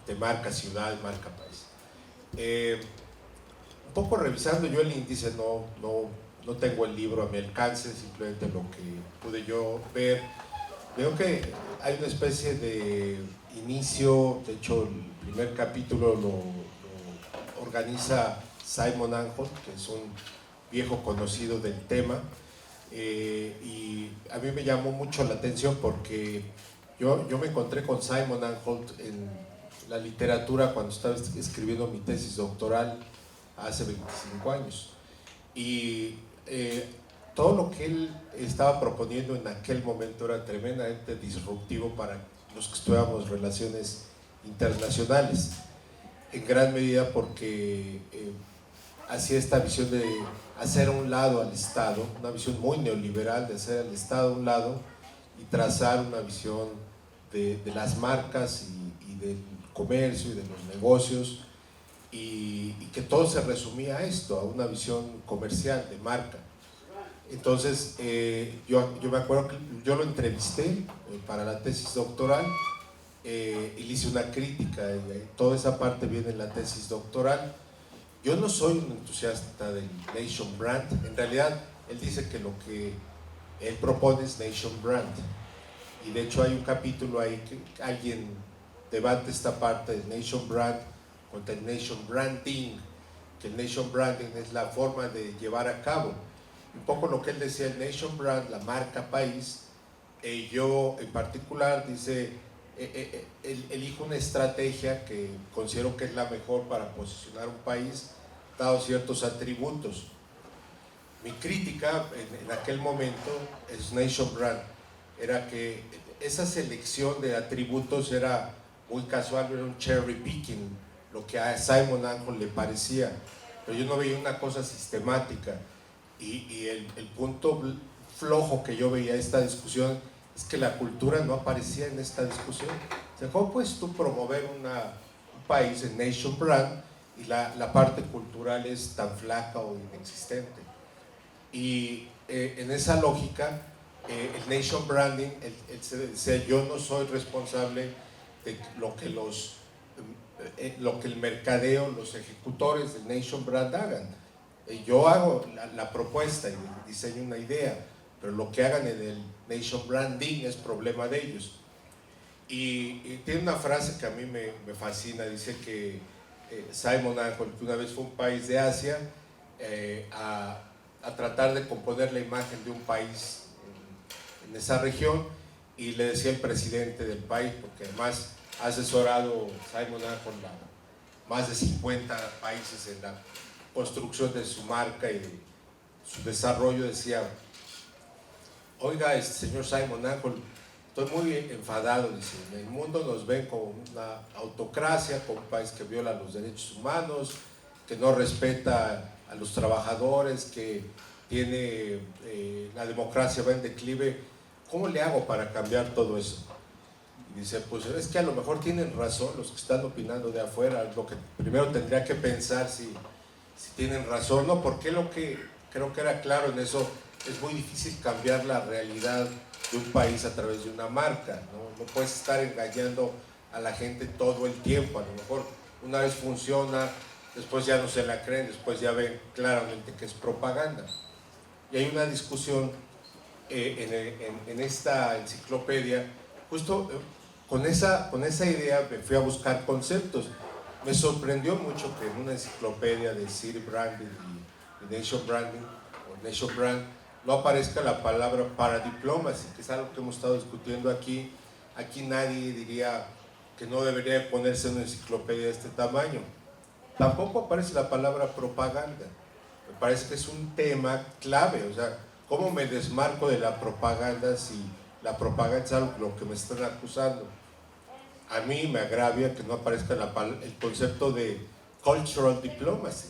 de marca ciudad, marca país. Un poco revisando yo el índice, no tengo el libro a mi alcance, simplemente lo que pude yo ver. Veo que hay una especie de inicio, de hecho el primer capítulo lo organiza Simon Anholt, que es un viejo conocido del tema, y a mí me llamó mucho la atención porque yo me encontré con Simon Anholt en la literatura cuando estaba escribiendo mi tesis doctoral hace 25 años. Y todo lo que él estaba proponiendo en aquel momento era tremendamente disruptivo para los que estudiamos relaciones internacionales, en gran medida porque hacía esta visión de hacer a un lado al Estado, una visión muy neoliberal de hacer al Estado a un lado y trazar una visión de las marcas y del comercio y de los negocios, y que todo se resumía a esto, a una visión comercial de marca. Entonces yo me acuerdo que yo lo entrevisté para la tesis doctoral, y le hice una crítica, y toda esa parte viene en la tesis doctoral. Yo no soy un entusiasta del Nation Brand, en realidad él dice que lo que él propone es Nation Brand, y de hecho hay un capítulo ahí que alguien debate esta parte del Nation Brand contra el Nation Branding, que el Nation Branding es la forma de llevar a cabo un poco lo que él decía, el Nation Brand, la marca país. Yo en particular dice, elijo una estrategia que considero que es la mejor para posicionar un país dado ciertos atributos. Mi crítica en aquel momento es Nation Brand, era que esa selección de atributos era muy casual, era un cherry picking, lo que a Simon Anholt le parecía, pero yo no veía una cosa sistemática. Y el punto flojo que yo veía en esta discusión es que la cultura no aparecía en esta discusión. O sea, ¿cómo puedes tú promover un país en Nation Brand y la parte cultural es tan flaca o inexistente? Y en esa lógica, el Nation Branding, yo no soy responsable de lo que el mercadeo, los ejecutores del Nation Brand hagan. Yo hago la propuesta y diseño una idea, pero lo que hagan en el Nation Branding es problema de ellos. Y tiene una frase que a mí me fascina, dice que Simon Anholt, que una vez fue a un país de Asia a tratar de componer la imagen de un país en esa región, y le decía el presidente del país, porque además ha asesorado Simon Anholt a más de 50 países en la construcción de su marca y de su desarrollo, decía, oiga, señor Simon Anholt, estoy muy enfadado, dice, en el mundo nos ven como una autocracia, como un país que viola los derechos humanos, que no respeta a los trabajadores, que tiene la democracia va en declive. ¿Cómo le hago para cambiar todo eso? Y dice, pues es que a lo mejor tienen razón los que están opinando de afuera, lo que primero tendría que pensar si tienen razón, ¿no? Porque lo que creo que era claro en eso, es muy difícil cambiar la realidad de un país a través de una marca, ¿no? No puedes estar engañando a la gente todo el tiempo, a lo mejor una vez funciona, después ya no se la creen, después ya ven claramente que es propaganda. Y hay una discusión en esta enciclopedia, justo con esa idea me fui a buscar conceptos. Me sorprendió mucho que en una enciclopedia de City Branding y Nation Branding o Nation Brand no aparezca la palabra paradiplomacy, que es algo que hemos estado discutiendo aquí. Aquí nadie diría que no debería ponerse en una enciclopedia de este tamaño. Tampoco aparece la palabra propaganda. Me parece que es un tema clave, o sea, ¿cómo me desmarco de la propaganda si la propaganda es algo lo que me están acusando? A mí me agravia que no aparezca el concepto de cultural diplomacy.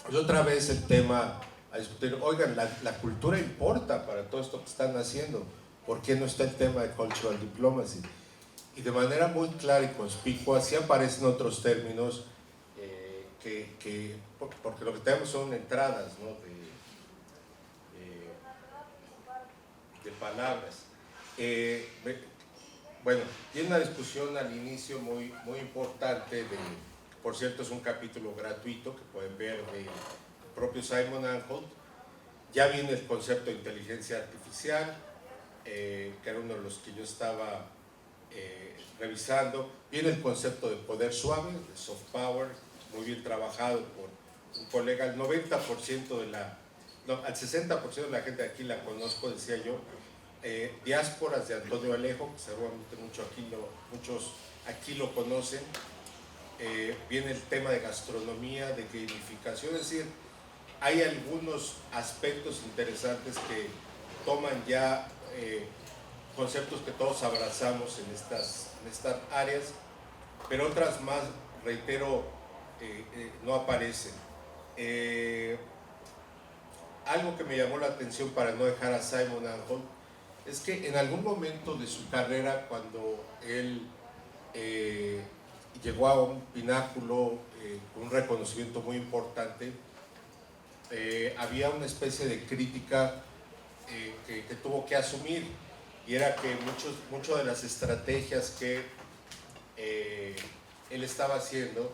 Es otra vez el tema a discutir. Oigan, la cultura importa para todo esto que están haciendo. ¿Por qué no está el tema de cultural diplomacy? Y de manera muy clara y conspicua, sí aparecen otros términos porque lo que tenemos son entradas, ¿no? de palabras. Bueno, tiene una discusión al inicio muy importante por cierto, es un capítulo gratuito que pueden ver del propio Simon Anholt. Ya viene el concepto de inteligencia artificial, que era uno de los que yo estaba revisando. Viene el concepto de poder suave, de soft power, muy bien trabajado por un colega. El 90% de al 60% de la gente de aquí la conozco, decía yo. Diásporas de Antonio Alejo, que seguramente muchos aquí lo conocen. Viene el tema de gastronomía, de gamificación, es decir, hay algunos aspectos interesantes que toman ya conceptos que todos abrazamos en estas áreas, pero otras más, reitero, no aparecen. Algo que me llamó la atención para no dejar a Simon Anholt es que en algún momento de su carrera, cuando él llegó a un pináculo con un reconocimiento muy importante, había una especie de crítica que tuvo que asumir, y era que muchas de las estrategias que él estaba haciendo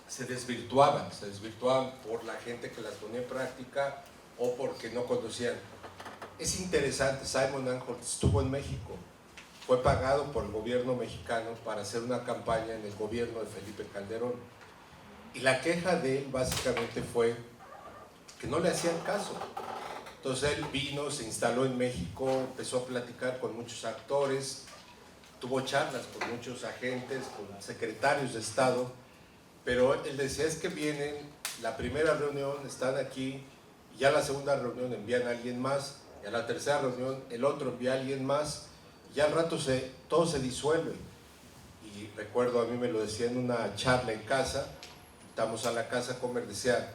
se desvirtuaban por la gente que las ponía en práctica o porque no conocían. Es interesante, Simon Anholt estuvo en México, fue pagado por el gobierno mexicano para hacer una campaña en el gobierno de Felipe Calderón, y la queja de él básicamente fue que no le hacían caso. Entonces él vino, se instaló en México, empezó a platicar con muchos actores, tuvo charlas con muchos agentes, con secretarios de Estado, pero él decía, es que vienen, la primera reunión están aquí, y ya la segunda reunión envían a alguien más, y a la tercera reunión el otro envía a alguien más, y ya al rato todo se disuelve. Y recuerdo, a mí me lo decía en una charla en casa, estamos a la casa a comer, decía,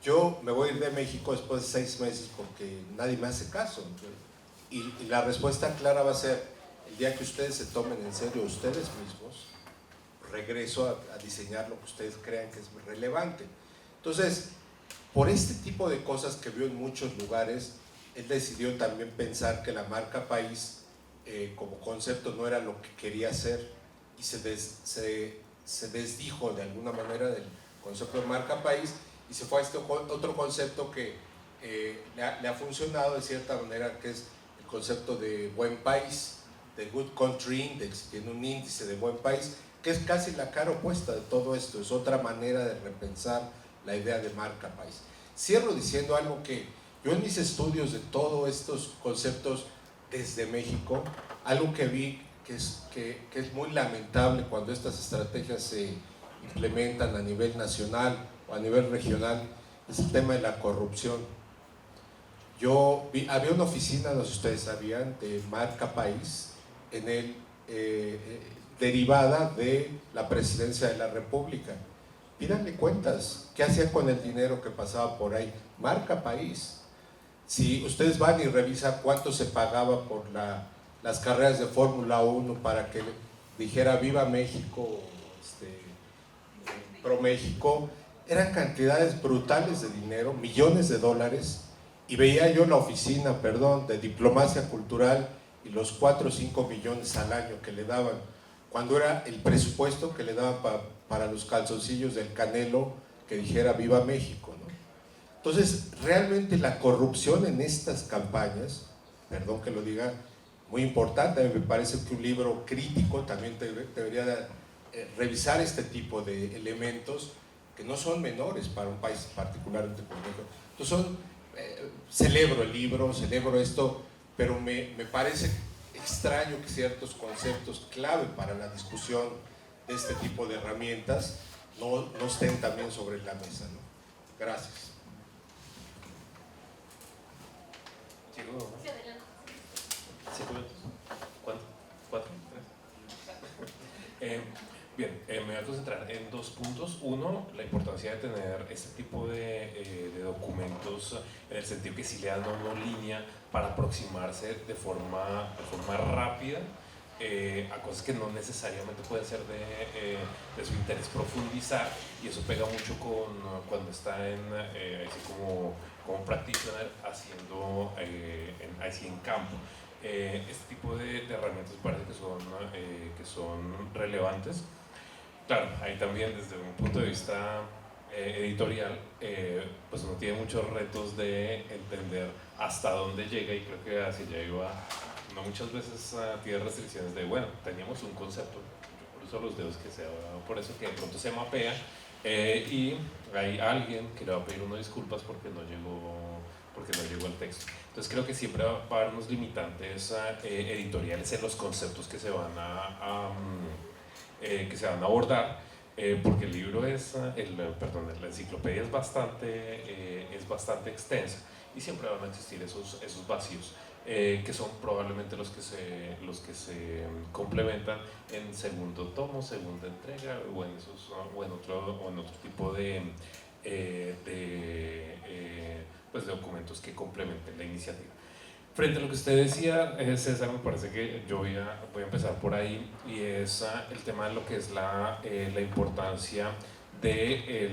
yo me voy a ir de México después de 6 meses porque nadie me hace caso. Y la respuesta clara va a ser, el día que ustedes se tomen en serio ustedes mismos, regreso a diseñar lo que ustedes crean que es relevante. Entonces, por este tipo de cosas que vio en muchos lugares, él decidió también pensar que la marca país como concepto no era lo que quería hacer, y se desdijo de alguna manera del concepto de marca país y se fue a este otro concepto que le ha funcionado de cierta manera, que es el concepto de buen país, de Good Country Index. Tiene un índice de buen país que es casi la cara opuesta de todo esto, es otra manera de repensar la idea de marca país. Cierro diciendo algo que yo en mis estudios de todos estos conceptos desde México, algo que vi que es muy lamentable cuando estas estrategias se implementan a nivel nacional o a nivel regional, es el tema de la corrupción. Había una oficina, no sé si ustedes sabían, de marca país, derivada de la presidencia de la República. Pídanle cuentas, ¿qué hacían con el dinero que pasaba por ahí? Marca país. Si ustedes van y revisan cuánto se pagaba por las carreras de Fórmula 1 para que dijera Viva México, Pro México, eran cantidades brutales de dinero, millones de dólares, y veía yo la oficina, de diplomacia cultural y los 4 o 5 millones al año que le daban, cuando era el presupuesto que le daban para los calzoncillos del Canelo que dijera Viva México, ¿no? Entonces, realmente la corrupción en estas campañas, perdón que lo diga, muy importante. Me parece que un libro crítico también debería revisar este tipo de elementos que no son menores para un país particularmente como México. Entonces celebro el libro, celebro esto, pero me parece extraño que ciertos conceptos clave para la discusión de este tipo de herramientas no estén también sobre la mesa, ¿no? Gracias. Sí, adelante. 5 minutos. ¿Cuánto? 4, 3. Bien, me voy a concentrar en 2 puntos. Uno, la importancia de tener este tipo de documentos, en el sentido que sí le dan una línea para aproximarse de forma rápida a cosas que no necesariamente pueden ser de su interés profundizar, y eso pega mucho con cuando está así como practitioner haciendo así en campo. este tipo de herramientas me parece que son relevantes. Claro, ahí también desde un punto de vista editorial, pues uno tiene muchos retos de entender hasta dónde llega, y creo que hacia allá iba. No muchas veces tiene restricciones de, bueno, teníamos un concepto, yo cruzo los dedos que sea por eso, que de pronto se mapea, y hay alguien que le va a pedir unas disculpas porque no llegó al texto. Entonces creo que siempre va a haber unos limitantes editoriales en los conceptos que se van a abordar, porque el libro la enciclopedia es bastante extensa, y siempre van a existir esos vacíos, que son probablemente los que se complementan en segundo tomo, segunda entrega, o en otro tipo pues de documentos que complementen la iniciativa. Frente a lo que usted decía, César, me parece que yo voy a empezar por ahí, y es el tema de lo que es la importancia de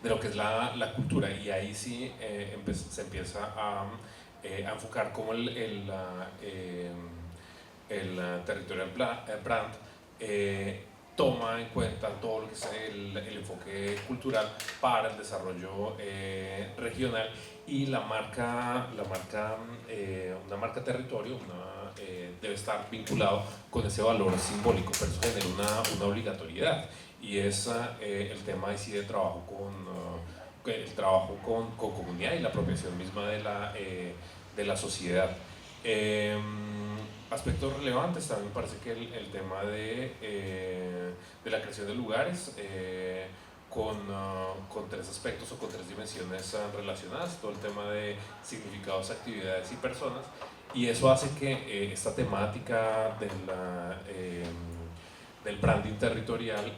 lo que es la cultura, y ahí sí se empieza a enfocar como el territorial brand toma en cuenta todo lo que es el enfoque cultural para el desarrollo regional, y una marca territorio debe estar vinculado con ese valor simbólico, pero eso genera una obligatoriedad, y es el tema ahí sí de trabajo con comunidad y la apropiación misma de la sociedad. Aspectos relevantes también me parece que el tema de la creación de lugares con tres aspectos o con tres dimensiones relacionadas, todo el tema de significados, actividades y personas, y eso hace que esta temática del branding territorial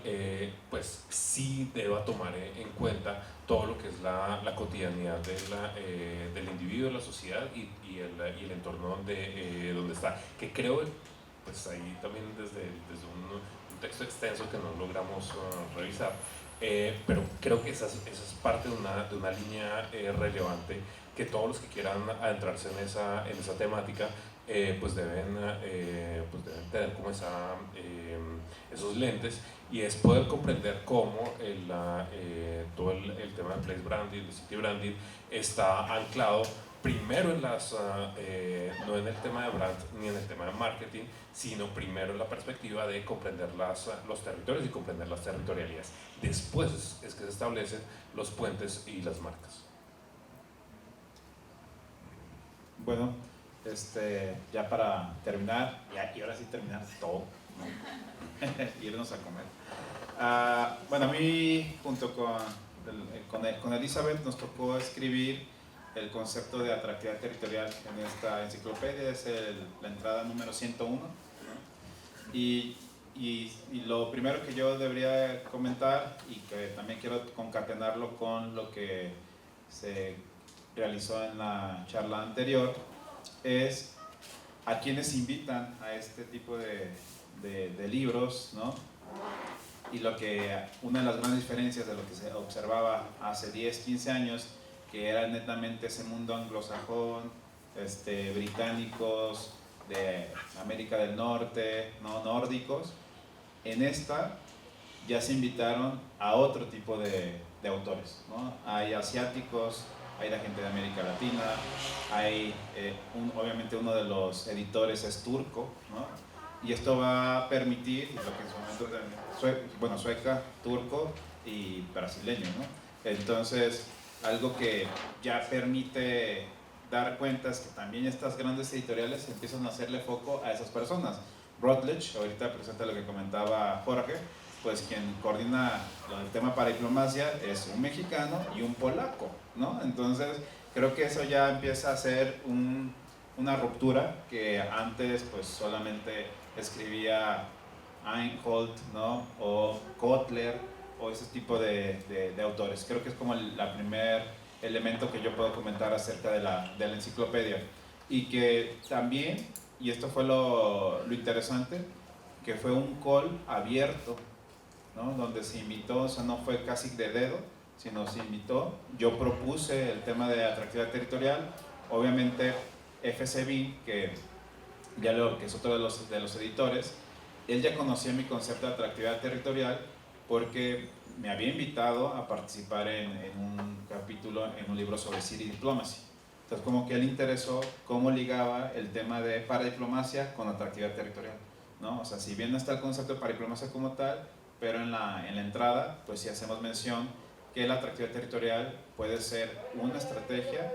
pues sí deba tomar en cuenta todo lo que es la cotidianidad del individuo, de la sociedad y el entorno donde está, que creo, pues ahí también desde un texto extenso que no logramos revisar, pero creo que esa es parte de una línea relevante, que todos los que quieran adentrarse en esa temática pues deben tener como esos lentes, y es poder comprender cómo todo el tema del place branding, del city branding, está anclado primero no en el tema de brand ni en el tema de marketing, sino primero en la perspectiva de comprender los territorios y comprender las territorialidades. Después es que se establecen los puentes y las marcas. Bueno, ya para terminar, y ahora sí terminar todo, ¿no? Irnos a comer. Bueno, a mí junto con Elizabeth nos tocó escribir el concepto de atractividad territorial en esta enciclopedia, es la entrada número 101, ¿no? Y lo primero que yo debería comentar, y que también quiero concatenarlo con lo que se realizó en la charla anterior, es a quienes invitan a este tipo de libros, ¿no? Y una de las grandes diferencias de lo que se observaba hace 10, 15 años, que era netamente ese mundo anglosajón, británicos, de América del Norte, ¿no? Nórdicos, en esta ya se invitaron a otro tipo de autores, ¿no? Hay asiáticos, hay la gente de América Latina, hay obviamente uno de los editores es turco, ¿no? Y esto va a permitir, lo que en su momento sueca, turco y brasileño, ¿no? Entonces, algo que ya permite dar cuenta es que también estas grandes editoriales empiezan a hacerle foco a esas personas. Routledge, ahorita presenta lo que comentaba Jorge, pues quien coordina el tema para diplomacia es un mexicano y un polaco, ¿no? Entonces creo que eso ya empieza a ser una ruptura que antes pues solamente escribía Einhold, ¿no? O Kotler o ese tipo de autores. Creo que es como el primer elemento que yo puedo comentar acerca de la enciclopedia, y que también, y esto fue lo interesante, que fue un call abierto, ¿no? Donde se invitó, o sea, no fue casi de dedo, sino se invitó. Yo propuse el tema de atractividad territorial, obviamente FCB, que que es otro de los editores, él ya conocía mi concepto de atractividad territorial porque me había invitado a participar en un capítulo en un libro sobre City Diplomacy. Entonces, como que él interesó cómo ligaba el tema de paradiplomacia con atractividad territorial, ¿no? O sea, si bien no está el concepto de paradiplomacia como tal, pero en la entrada, pues sí hacemos mención que la atractividad territorial puede ser una estrategia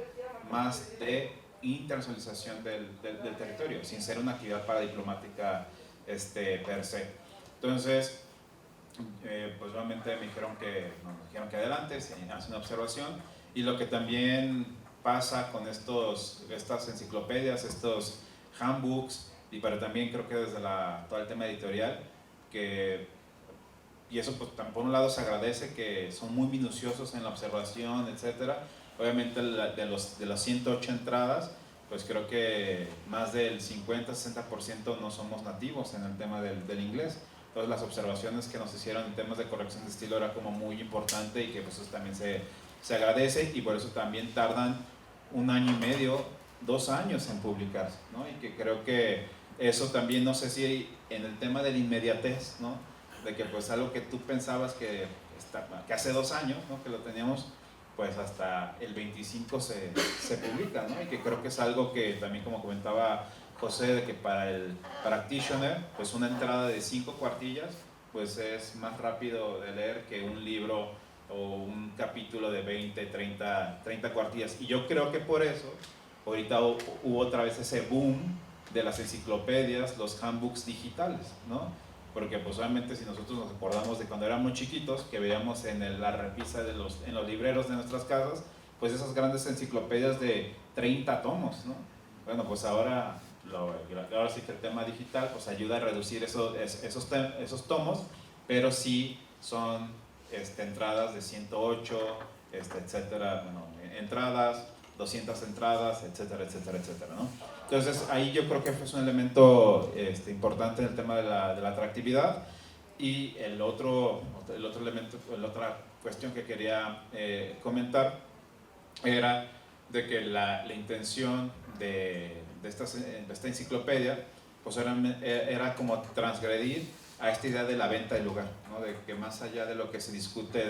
más de internacionalización del territorio, sin ser una actividad paradiplomática per se. Entonces, pues obviamente me dijeron que adelante, se hace una observación, y lo que también pasa con estas enciclopedias, estos handbooks, y pero también creo que desde todo el tema editorial, y eso pues por un lado se agradece, que son muy minuciosos en la observación, etcétera. Obviamente de las 108 entradas, pues creo que más del 50-60% no somos nativos en el tema del inglés. Entonces las observaciones que nos hicieron en temas de corrección de estilo era como muy importante, y que pues eso también se agradece, y por eso también tardan 1 año y medio, 2 años en publicarse, ¿no? Y que creo que eso también, no sé si en el tema de la inmediatez, ¿no? De que pues algo que tú pensabas que hace 2 años, ¿no? Que lo teníamos, pues hasta el 25 se publica, ¿no? Y que creo que es algo que también, como comentaba José, de que para el practitioner, pues una entrada de 5 cuartillas, pues es más rápido de leer que un libro o un capítulo de 20, 30 cuartillas. Y yo creo que por eso ahorita hubo otra vez ese boom de las enciclopedias, los handbooks digitales, ¿no? Porque pues obviamente, si nosotros nos acordamos de cuando éramos chiquitos, que veíamos en la repisa en los libreros de nuestras casas, pues esas grandes enciclopedias de 30 tomos, ¿no? Bueno, pues ahora sí que el tema digital pues ayuda a reducir esos tomos, pero sí son entradas de 108, etcétera, bueno, entradas, 200 entradas, etcétera, etcétera, etcétera, ¿no? Entonces ahí yo creo que es un elemento importante en el tema de la atractividad. Y el otro elemento, la otra cuestión que quería comentar era de que la intención de esta enciclopedia pues era como transgredir a esta idea de la venta del lugar, ¿no? De que más allá de lo que se discute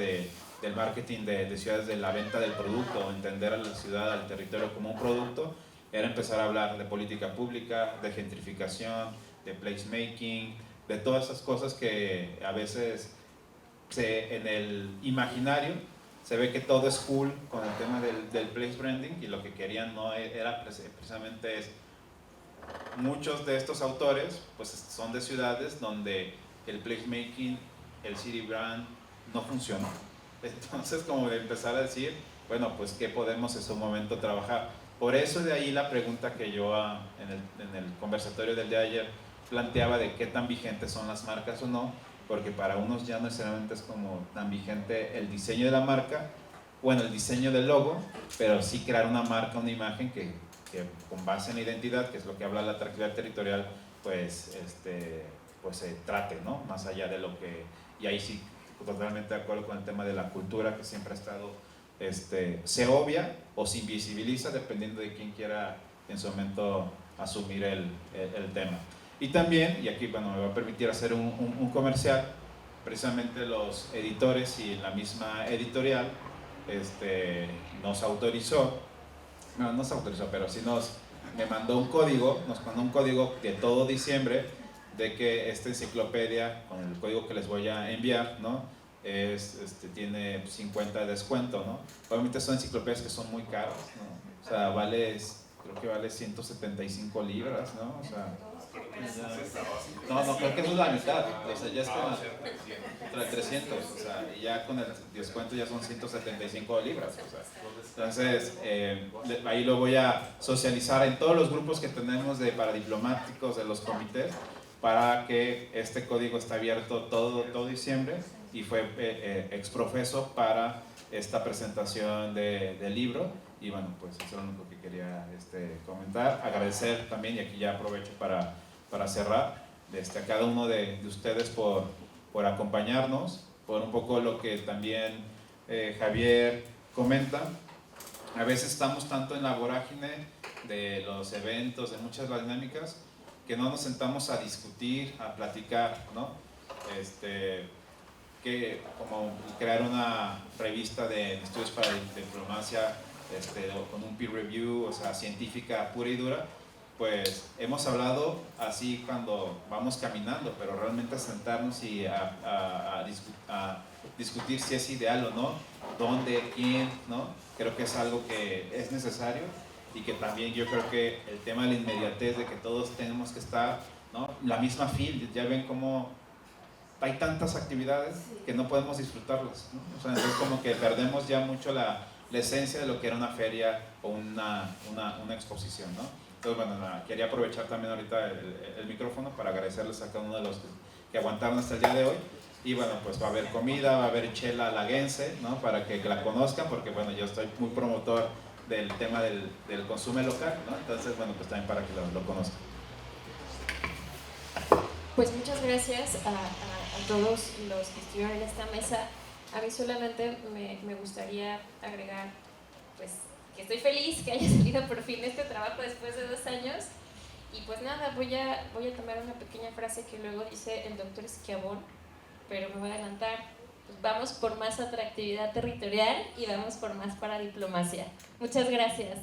del marketing de ciudades, de la venta del producto, o entender a la ciudad, al territorio como un producto, era empezar a hablar de política pública, de gentrificación, de placemaking, de todas esas cosas que a veces en el imaginario se ve que todo es cool con el tema del place branding, y lo que querían no era precisamente muchos de estos autores pues son de ciudades donde el placemaking, el city brand no funcionó. Entonces, como de empezar a decir, bueno, pues qué podemos en su momento trabajar. Por eso de ahí la pregunta que yo en el conversatorio del día de ayer planteaba de qué tan vigentes son las marcas o no, porque para unos ya no necesariamente es como tan vigente el diseño de la marca, bueno, el diseño del logo, pero sí crear una marca, una imagen que con base en la identidad, que es lo que habla la atractividad territorial, pues se trate, ¿no? Más allá de lo que, y ahí sí totalmente de acuerdo con el tema de la cultura, que siempre ha estado se obvia o se invisibiliza dependiendo de quién quiera en su momento asumir el tema. Y también, y aquí bueno, me va a permitir hacer un comercial, precisamente los editores y la misma editorial nos autorizó, no se autorizó, pero sí me mandó un código, nos mandó un código de todo diciembre, de que esta enciclopedia, con el código que les voy a enviar, ¿no? Tiene 50 de descuento, ¿no? Obviamente son enciclopedias que son muy caras, ¿no? O sea, creo que vale 175 libras, ¿no? O sea, no, creo que eso es la mitad, o sea, ya es como entre 300, o sea, y ya con el descuento ya son 175 libras, o sea. Entonces, ahí lo voy a socializar en todos los grupos que tenemos de paradiplomáticos, de los comités, para que este código esté abierto todo diciembre, y fue exprofeso para esta presentación del libro. Y bueno, pues eso es lo único que quería comentar. Agradecer también, y aquí ya aprovecho para cerrar, a cada uno de ustedes por acompañarnos, por un poco lo que también Javier comenta. A veces estamos tanto en la vorágine de los eventos, de muchas dinámicas, que no nos sentamos a discutir, a platicar, ¿no? Que como crear una revista de estudios para diplomacia con un peer review, o sea, científica pura y dura, pues hemos hablado así cuando vamos caminando, pero realmente sentarnos y a discutir si es ideal o no, dónde, quién, ¿no? Creo que es algo que es necesario y que también yo creo que el tema de la inmediatez, de que todos tenemos que estar, ¿no? La misma field, ya ven cómo hay tantas actividades que no podemos disfrutarlas, ¿no? O sea, entonces como que perdemos ya mucho la esencia de lo que era una feria o una exposición, ¿no? Entonces, bueno, quería aprovechar también ahorita el micrófono para agradecerles a cada uno de los que aguantaron hasta el día de hoy. Y bueno, pues va a haber comida, va a haber chela laguense, ¿no? Para que la conozcan, porque bueno, yo estoy muy promotor del tema del consumo local, ¿no? Entonces, bueno, pues también para que lo conozcan. Pues muchas gracias a todos los que estuvieron en esta mesa. A mí solamente me gustaría agregar, pues, que estoy feliz que haya salido por fin este trabajo después de 2 años. Y pues nada, voy a tomar una pequeña frase que luego dice el doctor Schiavone, pero me voy a adelantar. Pues vamos por más atractividad territorial y vamos por más para diplomacia. Muchas gracias.